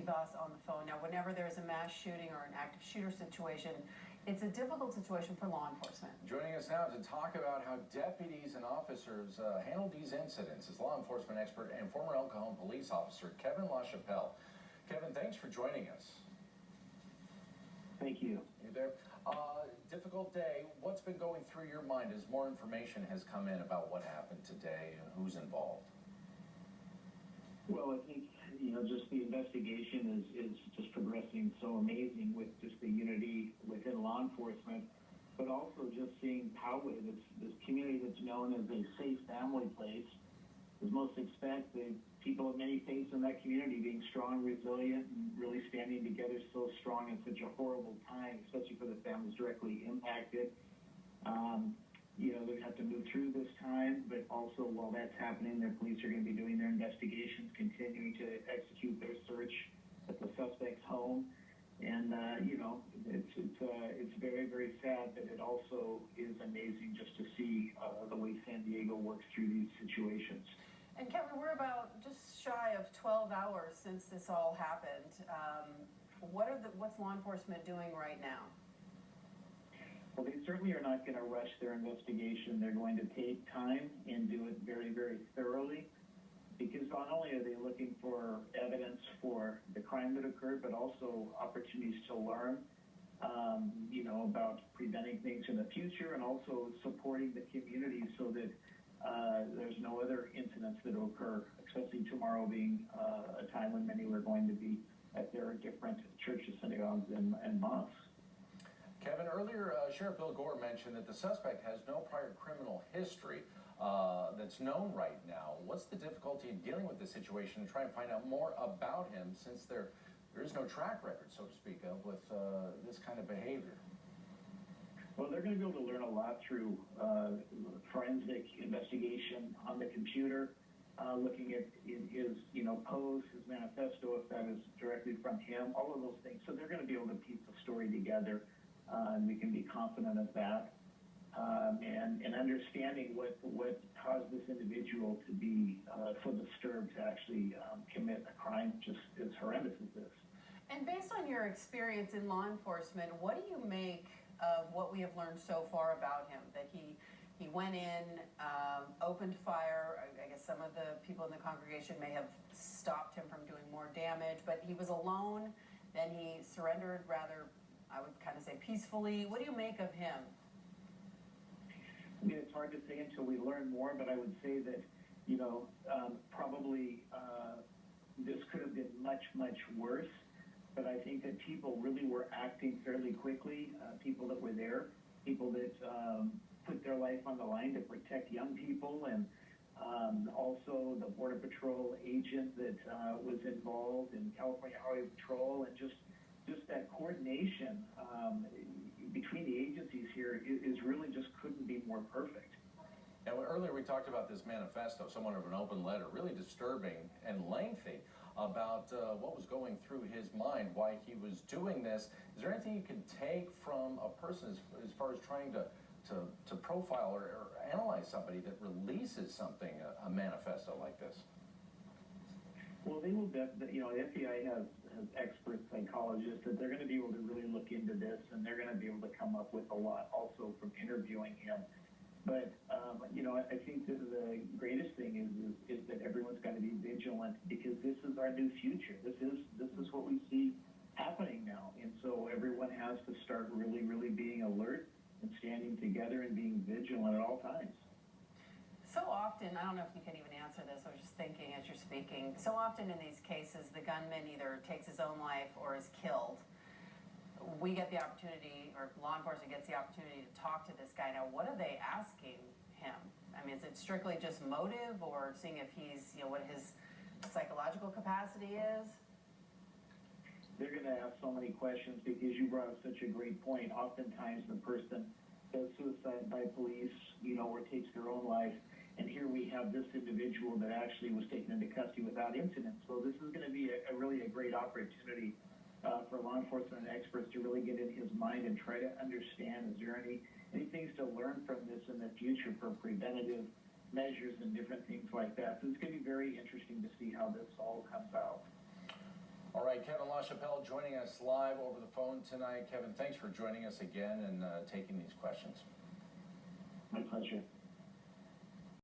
leave us on the phone. Now, whenever there's a mass shooting or an active shooter situation, it's a difficult situation for law enforcement. Joining us now to talk about how deputies and officers handle these incidents is law enforcement expert and former El Cajon police officer Kevin LaChapelle. Kevin, thanks for joining us. Thank you. You there? Difficult day. What's been going through your mind as more information has come in about what happened today and who's involved? Well, I think, just the investigation is just progressing so amazing with just the unity within law enforcement, but also just seeing Poway, this community that's known as a safe family place, as most expect, the people of many faiths in that community being strong, resilient, and really standing together so strong in such a horrible time, especially for the families directly impacted. They have to move through this time, but also while that's happening, their police are going to be doing their investigations, continuing to execute their search at the suspect's home. And, it's very, very sad, but it also is amazing just to see the way San Diego works through these situations. And Kevin, we're about just shy of 12 hours since this all happened. What's law enforcement doing right now? Well, they certainly are not going to rush their investigation. They're going to take time and do it very, very thoroughly, because not only are they looking for evidence for the crime that occurred, but also opportunities to learn, about preventing things in the future, and also supporting the community so that there's no other incidents that will occur, especially tomorrow being a time when many were going to be at their different churches, synagogues, and mosques. Kevin, earlier Sheriff Bill Gore mentioned that the suspect has no prior criminal history that's known right now. What's the difficulty in dealing with this situation and trying to find out more about him, since there is no track record, so to speak, of with this kind of behavior? Well, they're going to be able to learn a lot through forensic investigation on the computer, looking at his, post, his manifesto, if that is directly from him, all of those things. So they're going to be able to piece the story together, and we can be confident of that. And understanding what caused this individual to be so disturbed to actually commit a crime just as horrendous as this. And based on your experience in law enforcement, what do you make of what we have learned so far about him? That he went in, opened fire. I guess some of the people in the congregation may have stopped him from doing more damage, but he was alone. Then he surrendered rather, I would kind of say, peacefully. What do you make of him? I mean, it's hard to say until we learn more, but I would say that, probably this could have been much, much worse. But I think that people really were acting fairly quickly, people that were there, people that put their life on the line to protect young people, and also the Border Patrol agent that was involved in California Highway Patrol, and just that coordination between the agencies here is really just couldn't be more perfect. Now, earlier we talked about this manifesto, somewhat of an open letter, really disturbing and lengthy, about what was going through his mind, why he was doing this. Is there anything you can take from a person as far as trying to profile or analyze somebody that releases something, a manifesto like this? Well, they will, the FBI has expert psychologists that they're going to be able to really look into this, and they're going to be able to come up with a lot also from interviewing him. But, I think that the greatest thing is that everyone's got to be vigilant, because this is our new future. This is what we see happening now. And so everyone has to start really, really being alert and standing together and being vigilant at all times. So often, I don't know if you can even answer this, I was just thinking as you're speaking, so often in these cases, the gunman either takes his own life or is killed. We get the opportunity, or law enforcement gets the opportunity to talk to this guy. Now, what are they asking him? I mean, is it strictly just motive, or seeing if he's, what his psychological capacity is? They're going to ask so many questions, because you brought up such a great point. Oftentimes the person does suicide by police, or takes their own life. And here we have this individual that actually was taken into custody without incident. So this is going to be really a great opportunity for law enforcement and experts to really get in his mind and try to understand, is there any things to learn from this in the future for preventative measures and different things like that. So it's going to be very interesting to see how this all comes out. All right, Kevin LaChapelle joining us live over the phone tonight. Kevin, thanks for joining us again and taking these questions.